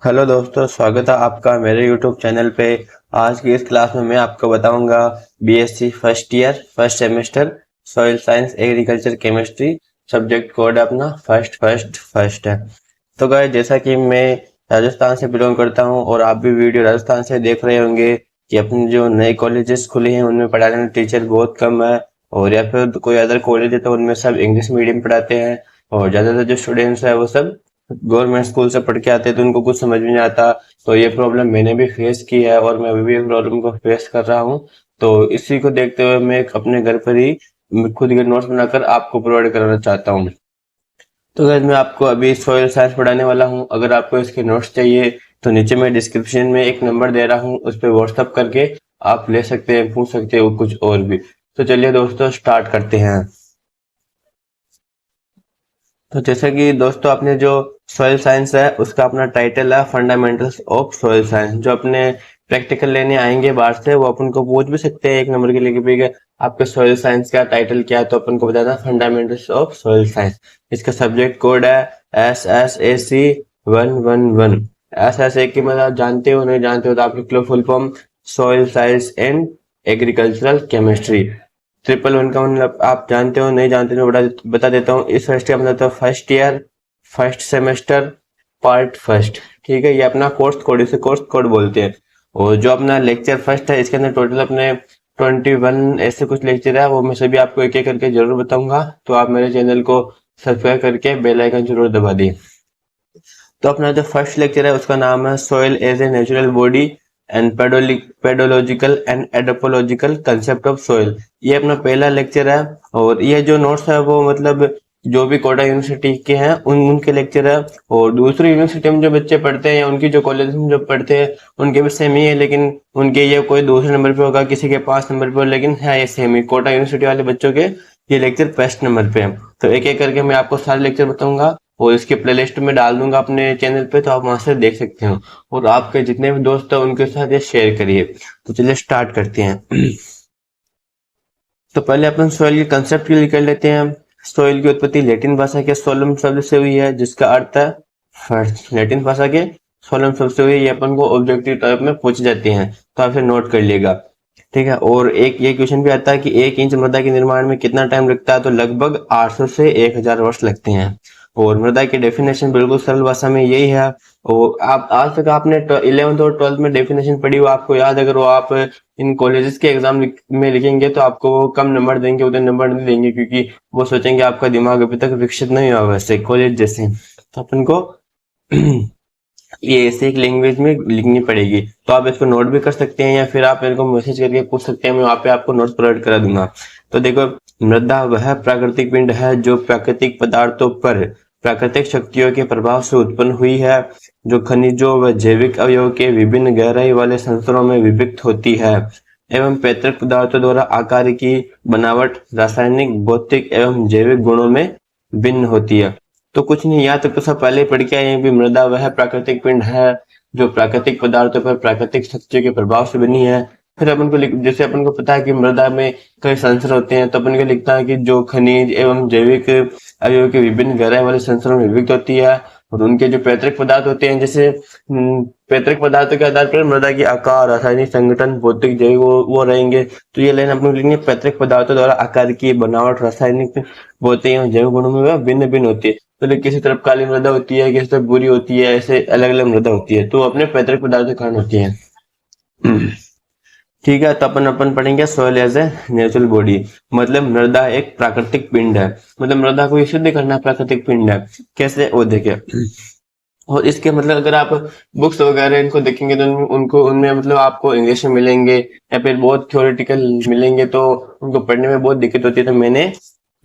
Hello दोस्तों, स्वागत है आपका मेरे यूट्यूब चैनल पे। आज की इस क्लास में मैं आपको बताऊंगा BSc first year first semester soil science agriculture chemistry. Subject code अपना फर्स्ट फर्स्ट फर्स्ट है। तो गाइस, जैसा कि मैं राजस्थान से बिलोंग करता हूं और आप भी वीडियो राजस्थान से देख रहे होंगे कि अपने जो नए कॉलेजेस खुले हैं उनमें पढ़ाने वाले टीचर बहुत कम है, और या फिर कोई अदर कॉलेज है तो उनमें सब इंग्लिश मीडियम पढ़ाते हैं, और ज़्यादातर जो स्टूडेंट्स है वो सब गवर्नमेंट स्कूल से पढ़ के आते हैं तो उनको कुछ समझ में नहीं आता। तो ये प्रॉब्लम मैंने भी फेस की है और मैं अभी भी प्रॉब्लम को फेस कर रहा हूँ। तो इसी को देखते हुए मैं अपने घर पर ही खुद के नोट्स बनाकर आपको प्रोवाइड कराना चाहता हूँ। तो गाइस, मैं आपको अभी सॉइल साइंस पढ़ाने वाला हूँ। अगर आपको इसके नोट्स चाहिए तो नीचे मैं डिस्क्रिप्शन में एक नंबर दे रहा हूँ, उस पर व्हाट्सअप करके आप ले सकते हैं, पूछ सकते हो कुछ और भी। तो चलिए दोस्तों, स्टार्ट करते हैं। तो जैसे कि दोस्तों, आपने जो सॉइल साइंस है उसका अपना टाइटल है फंडामेंटल्स ऑफ सॉइल साइंस। जो अपने प्रैक्टिकल लेने आएंगे बाहर से वो अपन को पूछ भी सकते हैं एक नंबर के लिए कि भैया आपके सॉइल साइंस का टाइटल क्या है, तो अपन को बताना फंडामेंटल्स ऑफ सॉइल साइंस। इसका सब्जेक्ट कोड है SSAC 111। SSA की मतलब आप जानते हो नहीं जानते हो तो आप लिख लो full form soil science and agricultural chemistry. 111 का मतलब आप जानते हो नहीं जानते हो, बता देता हूँ। इस फर्स्ट का मतलब first year first semester part first. ठीक है, ये अपना कोर्स कोड, इसे कोर्स कोड बोलते हैं। और जो अपना लेक्चर फर्स्ट है इसके अंदर टोटल अपने 21 ऐसे कुछ लेक्चर है, वो मैं सभी आपको एक एक करके जरूर बताऊंगा। तो आप मेरे चैनल को सब्सक्राइब करके बेल आइकन जरूर दबा दिए। तो अपना जो फर्स्ट लेक्चर है उसका नाम है soil as a natural body and pedological and edaphological concept of soil. ये अपना पहला लेक्चर है। और ये जो नोट्स है वो मतलब जो भी कोटा यूनिवर्सिटी के हैं उनके लेक्चर है। और दूसरी यूनिवर्सिटी में जो बच्चे पढ़ते हैं या उनकी जो कॉलेज में जो पढ़ते हैं उनके भी सेम ही है, लेकिन उनके ये कोई दूसरे नंबर पे होगा, किसी के 5 नंबर पे, लेकिन है ये सेम ही। कोटा यूनिवर्सिटी वाले बच्चों के ये लेक्चर फर्स्ट नंबर पे है। तो एक एक करके मैं आपको सारे लेक्चर बताऊंगा और इसके प्लेलिस्ट में डाल दूंगा अपने चैनल पे, तो आप वहां से देख सकते हो। और आपके जितने भी दोस्त हैं उनके साथ ये शेयर करिए। तो चलिए स्टार्ट करते हैं। तो पहले अपन सोइल के कंसेप्ट क्लियर कर लेते हैं। सोइल की उत्पत्ति लैटिन भाषा के सोलम शब्द से हुई है, जिसका अर्थ है फर्स्ट। लैटिन भाषा के सोलम शब्द से हुई है। ये अपन को ऑब्जेक्टिव टाइप में पूछे जाते हैं, तो आप इसे नोट कर लिएगा। ठीक है, और एक ये क्वेश्चन भी आता है कि 1 इंच मृदा के निर्माण में कितना टाइम लगता है, तो लगभग 800 से 1000 वर्ष लगते हैं। और मृदा की डेफिनेशन बिल्कुल सरल भाषा में यही है। और आप आज तक आपने 11th और 12th में डेफिनेशन पढ़ी हो, आपको याद। अगर वो आप इन कॉलेजेस के एग्जाम में लिखेंगे तो आपको वो कम नंबर देंगे, उतने नंबर नहीं देंगे, क्योंकि वो सोचेंगे आपका दिमाग अभी तक विकसित नहीं हुआ वैसे कॉलेज जैसे। तो अपन को ये ऐसे एक लैंग्वेज में लिखनी पड़ेगी। तो आप इसको नोट भी कर सकते हैं या फिर आप मेरे को मैसेज करके पूछ सकते हैं, मैं वहां पे आपको नोट्स प्रोवाइड करा दूंगा। तो देखो, मृदा वह प्राकृतिक पिंड है जो प्राकृतिक पदार्थों पर प्राकृतिक शक्तियों के प्रभाव से उत्पन्न हुई है, जो खनिजों व जैविक अवयवों के विभिन्न गहराई वाले संस्तरों में विभक्त होती है एवं पैतृक पदार्थों द्वारा आकार की बनावट, रासायनिक, भौतिक एवं जैविक गुणों में भिन्न होती है। तो कुछ नहीं, यहाँ तक तो सब पहले ही पढ़ के आए हैं भी। मृदा वह प्राकृतिक पिंड है जो प्राकृतिक पदार्थों पर प्राकृतिक शक्तियों के प्रभाव से बनी है। फिर अपन को जैसे अपन को पता है कि मृदा में कई संस्र होते हैं, तो अपन को लिखता है कि जो खनिज एवं जैविक अवयवों के विभिन्न गहराई वाले संस्रों में विभक्त होती है। और उनके जो पैतृक पदार्थ होते हैं, जैसे पैतृक पदार्थों के आधार पर मृदा की आकार, रासायनिक संगठन, भौतिक, जैविक वो रहेंगे। तो ये लाइन अपन लिखेंगे, पैतृक पदार्थों द्वारा आकार की बनावट, रासायनिक, भौतिक एवं जैविक गुणों में वह भिन्न भिन्न होती है। तो किसी तरफ काली मृदा होती है, किसी तरफ बुरी होती है, ऐसे अलग अलग मृदा होती है, तो अपने पैतृक पदार्थ के कारण होती है। ठीक है, तो अपन अपन पढ़ेंगे soil as a natural body. मतलब मृदा एक प्राकृतिक पिंड है, मतलब मृदा को सिद्ध करना प्राकृतिक पिंड है। कैसे, वो देखे। और इसके मतलब अगर आप बुक्स वगैरह इनको देखेंगे तो उनको उनमें मतलब आपको इंग्लिश में मिलेंगे या फिर बहुत थ्योरेटिकल मिलेंगे, तो उनको पढ़ने में बहुत दिक्कत होती है। तो मैंने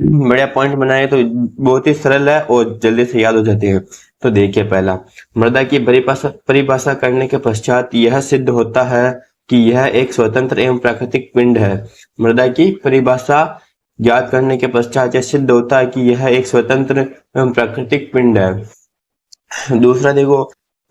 बढ़िया पॉइंट बनाए, तो बहुत ही सरल है और जल्दी से याद हो जाते हैं। तो देखिए, पहला, मृदा की परिभाषा करने के पश्चात यह सिद्ध होता है कि यह एक स्वतंत्र एवं प्राकृतिक पिंड है। मृदा की परिभाषा ज्ञात करने के पश्चात यह सिद्ध होता है कि यह एक स्वतंत्र एवं प्राकृतिक पिंड है। दूसरा देखो,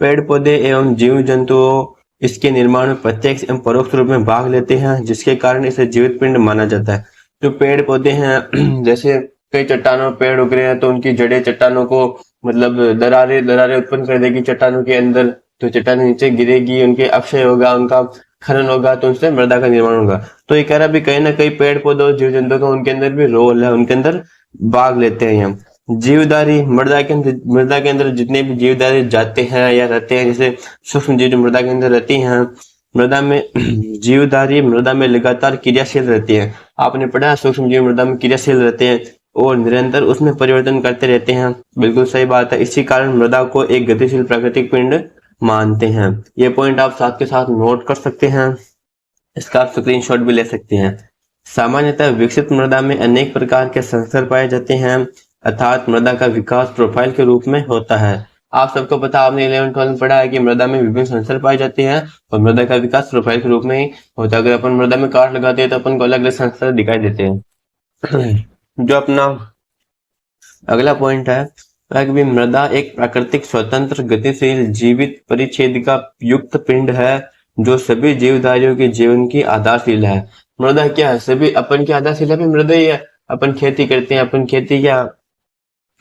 पेड़ पौधे एवं जीव जंतुओं इसके निर्माण में प्रत्यक्ष एवं परोक्ष रूप में भाग लेते हैं, जिसके कारण इसे जीवित पिंड माना जाता है। जो पेड़ पौधे हैं, जैसे कई चट्टानों में पेड़ उग रहे हैं तो उनकी जड़ें चट्टानों को मतलब दरारें दरारें उत्पन्न कर देगी चट्टानों के अंदर। तो चट्टान नीचे गिरेगी, उनके अक्षय होगा, उनका खनन होगा, तो उनसे मृदा का निर्माण होगा। तो ये कह रहा भी कहीं ना कहीं पेड़ पौधों जीव जंतु का उनके अंदर भी रोल है, उनके अंदर भाग लेते हैं हम। जीवधारी मृदा के अंदर जितने भी जीवधारी जाते हैं या रहते हैं, जैसे सूक्ष्म जीव जो मृदा के अंदर रहती हैं, मृदा में जीवधारी मृदा में लगातार क्रियाशील रहती है। आपने पढ़ा है सूक्ष्म जीव मृदा में क्रियाशील रहते हैं और निरंतर उसमें परिवर्तन करते रहते हैं। बिल्कुल सही बात है। इसी कारण मृदा को एक गतिशील प्राकृतिक पिंड मानते हैं। ये पॉइंट आप साथ के साथ नोट कर सकते हैं, इसका आप स्क्रीनशॉट भी ले सकते हैं। सामान्यतः विकसित मृदा में अनेक प्रकार के सेंसर पाए जाते हैं, अर्थात मृदा का विकास प्रोफाइल के रूप में होता है। आप सबको पता, आपने 11th-12th में पढ़ा है कि मृदा में विभिन्न सेंसर पाए जाते हैं और मृदा का विकास प्रोफाइल के रूप में ही होता है। अगर अपन मृदा में काट लगाते हैं तो अपन को अलग अलग सेंसर दिखाई देते हैं। जो अपना अगला पॉइंट है कि मृदा एक प्राकृतिक स्वतंत्र गतिशील जीवित परिच्छेदिका युक्त पिंड है जो सभी जीवधारियों के जीवन की आधारशिला है। मृदा क्या है? सभी अपन की आधारशिला भी मृदा ही है। अपन खेती करते हैं, अपन खेती क्या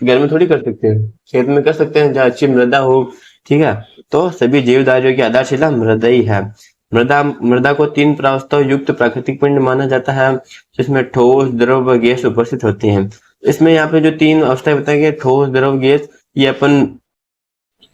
घर में थोड़ी कर सकते हैं, खेत में कर सकते हैं जहाँ अच्छी मृदा हो। ठीक है, तो सभी जीवधारियों की आधारशिला मृदा ही है। मृदा को 3 प्रावस्थाओं युक्त प्राकृतिक पिंड माना जाता है, जिसमें ठोस, द्रव व गैस उपस्थित होते हैं। इसमें यहाँ पे जो 3 अवस्थाएं बताई गई, ठोस, द्रव, गैस, ये अपन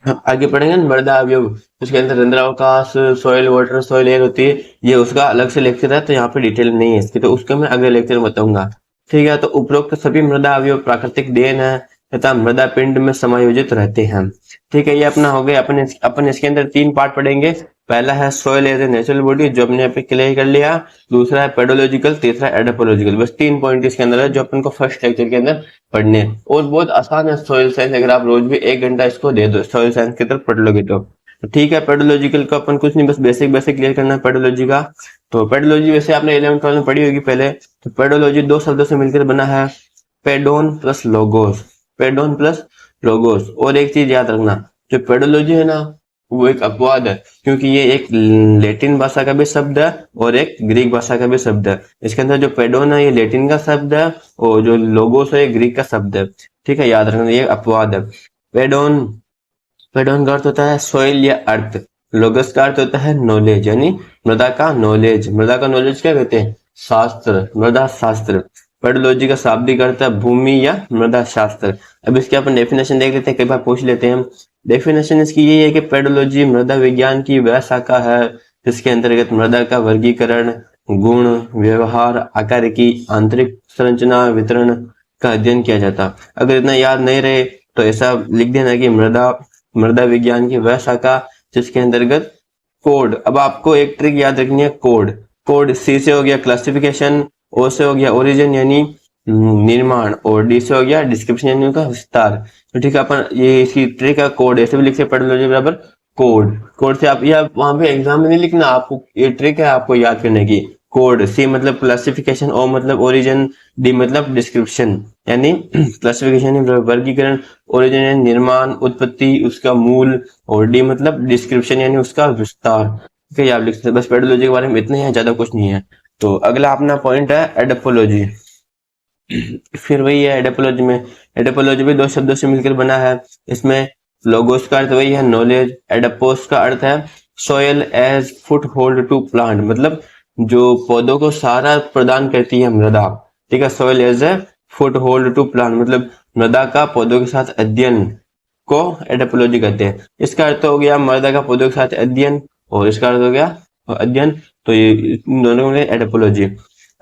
आगे पढ़ेंगे ना मृदा अवयव, उसके अंदर रंध्रावकाश, सॉइल वाटर, सॉइल एयर होती है, ये उसका अलग से लेक्चर है, तो यहाँ पे डिटेल नहीं है इसकी, तो उसका मैं अगले लेक्चर में बताऊंगा। ठीक है, तो उपरोक्त सभी मृदा अवयव प्राकृतिक देन है तथा मृदा पिंड में समायोजित रहते हैं। ठीक है, ये अपना हो गया। अपन इसके अंदर 3 पार्ट पढ़ेंगे। पहला है soil as a natural body, जो अपने यहाँ पे क्लियर कर लिया। दूसरा है पेडोलॉजिकल, तीसरा एडोपोलॉजिकल। बस 3 पॉइंट इसके अंदर है जो अपन को फर्स्ट लेक्चर के अंदर पढ़ने हैं। और बहुत आसान है सॉइल साइंस, अगर आप रोज भी 1 घंटा इसको दे दो सॉइल साइंस की तरफ पढ़ लोगे तो। ठीक है, पेडोलॉजिकल का अपन कुछ नहीं, बस बेसिक क्लियर करना है पेडोलॉजी का। तो पेडोलॉजी वैसे आपने 11th-12th में पढ़ी होगी पहले। तो पेडोलॉजी 2 शब्दों से मिलकर बना है, pedon plus logos. Pedon plus logos. और एक चीज याद रखना, जो पेडोलॉजी है ना, वो एक अपवाद है, क्योंकि ये एक लैटिन भाषा का भी शब्द है और एक ग्रीक भाषा का भी शब्द है। इसके अंदर जो पेडोन है ये लैटिन का शब्द है और जो लोगोस है ये ग्रीक का शब्द है। ठीक है, याद रखना, ये अपवाद है। पेडोन पेडोन का अर्थ होता है सॉइल या अर्थ। लोगस का अर्थ होता है नॉलेज, यानी मृदा का नॉलेज। मृदा का नॉलेज क्या कहते हैं? शास्त्र, मृदा शास्त्र। पेडोलॉजी का शाब्दिक अर्थ है भूमि या मृदा शास्त्र। अब इसके अपन डेफिनेशन देख लेते हैं, कई बार पूछ लेते हैं हम। डेफिनेशन इसकी यही है कि पेडोलॉजी मृदा विज्ञान की वह शाखा है जिसके अंतर्गत मृदा का वर्गीकरण, गुण, व्यवहार, आकार की आंतरिक संरचना, वितरण का अध्ययन किया जाता। अगर इतना याद नहीं रहे तो ऐसा लिख देना कि मृदा विज्ञान की वह शाखा जिसके अंतर्गत कोड। अब आपको एक ट्रिक याद रखनी है, कोड सी से हो गया क्लासिफिकेशन, ओ से हो गया ओरिजिन यानी निर्माण, और डी से हो गया डिस्क्रिप्शन यानी उनका विस्तार। तो ठीक है, अपन ये इसकी ट्रिक है, कोड ऐसे भी लिख सकते पेडोलॉजी बराबर कोड से। आप ये वहां पे एग्जाम में नहीं लिखना, आपको ये ट्रिक है आपको याद करने की। कोड, सी मतलब क्लासिफिकेशन, ओ मतलब ओरिजिन, डी मतलब डिस्क्रिप्शन यानी क्लासिफिकेशन वर्गीकरण, ओरिजिन यानी निर्माण, उत्पत्ति, उसका मूल, और डी मतलब डिस्क्रिप्शन यानी उसका विस्तार। ठीक है, आप लिख सकते, बस पेडोलॉजी के बारे में इतना ही है, ज्यादा कुछ नहीं है। तो अगला अपना पॉइंट है एडोपोलॉजी। फिर वही है एडोपोलॉजी भी 2 शब्दों से मिलकर बना है। इसमें लोगोस का अर्थ वही है नॉलेज, एडोपोस का अर्थ है soil as foothold to plant, मतलब जो पौधों को सहारा प्रदान करती है मृदा। ठीक है, soil as a foothold to plant मतलब मृदा का पौधों के साथ अध्ययन को एडोपोलॉजी कहते हैं। इसका अर्थ हो गया मृदा का पौधों के साथ अध्ययन, और इसका अर्थ हो गया अध्ययन, तो ये दोनों में एडोपोलॉजी।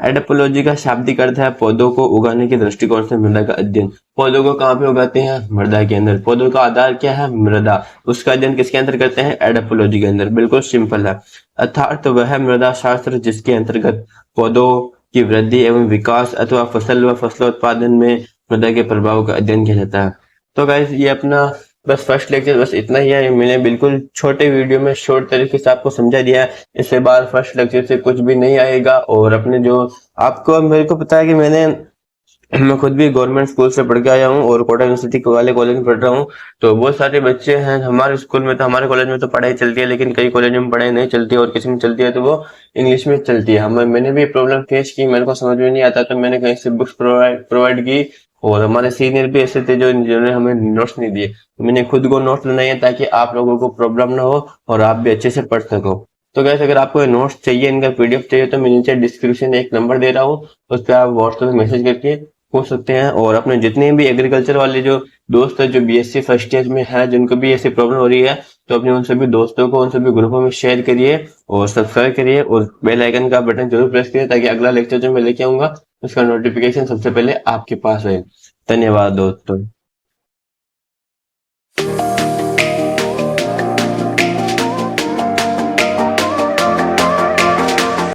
एडोपोलॉजी का शाब्दिक अर्थ है पौधों को उगाने के दृष्टिकोण से मृदा का अध्ययन। पौधों को कहाँ पे उगाते हैं? मृदा के अंदर। पौधों का आधार क्या है? मृदा। उसका अध्ययन किसके अंदर करते हैं? एडोपोलॉजी के अंदर। बिल्कुल सिंपल है। अर्थात वह मृदा शास्त्र जिसके अंतर्गत पौधों की वृद्धि एवं विकास अथवा फसल व फसलोत्पादन में मृदा के प्रभाव का अध्ययन किया जाता है। तो गाइस ये अपना बस फर्स्ट लेक्चर बस इतना ही है। मैंने बिल्कुल छोटे वीडियो में शॉर्ट तरीके से आपको समझा दिया है। इससे बाद फर्स्ट लेक्चर से कुछ भी नहीं आएगा। और अपने जो आपको मेरे को पता है कि मैं खुद भी गवर्नमेंट स्कूल से पढ़ के आया हूँ और कोटा यूनिवर्सिटी वाले कॉलेज में पढ़ रहा हूँ। तो बहुत सारे बच्चे हैं हमारे स्कूल में, तो हमारे कॉलेज में तो पढ़ाई चलती है, लेकिन कई कॉलेज में पढ़ाई नहीं चलती और किसी में चलती है तो वो इंग्लिश में चलती है। मैंने भी प्रॉब्लम फेस की, मेरे को समझ में नहीं आता तो मैंने कहीं से बुक्स प्रोवाइड की और हमारे सीनियर भी ऐसे थे जो जिन्होंने हमें नोट्स नहीं दिए, तो मैंने खुद को नोट्स बनाए ताकि आप लोगों को प्रॉब्लम ना हो और आप भी अच्छे से पढ़ सको। तो गैस अगर आपको नोट्स चाहिए, इनका पीडीएफ चाहिए, तो मैं नीचे डिस्क्रिप्शन में एक नंबर दे रहा हूँ, उस पर आप व्हाट्सएप में मैसेज करके पूछ सकते हैं। और अपने जितने भी एग्रीकल्चर वाले जो दोस्त है जो बीएससी फर्स्ट ईयर में है, जिनको भी ऐसी प्रॉब्लम हो रही है, तो अपने उन सभी दोस्तों को उन सभी ग्रुपों में शेयर करिए और सब्सक्राइब करिए और बेल आइकन का बटन जरूर प्रेस करिए ताकि अगला लेक्चर जो मैं लेके आऊंगा उसका नोटिफिकेशन सबसे पहले आपके पास रहे। धन्यवाद दोस्तों।